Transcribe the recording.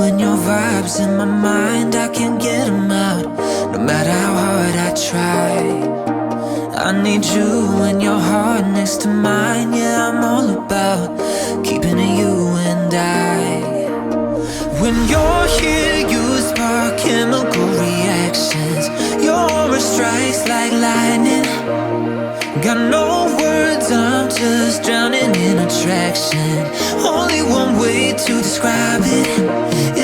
and your vibes in my mind, I can't get them out, no matter how hard I try. I need you and your heart next to mine. Yeah, I'm all about keeping it you and I. When you're here, you spark chemical reactions. Your aura strikes like lightning. Got no words, I'm just drowning in attraction. Only one way to describe it.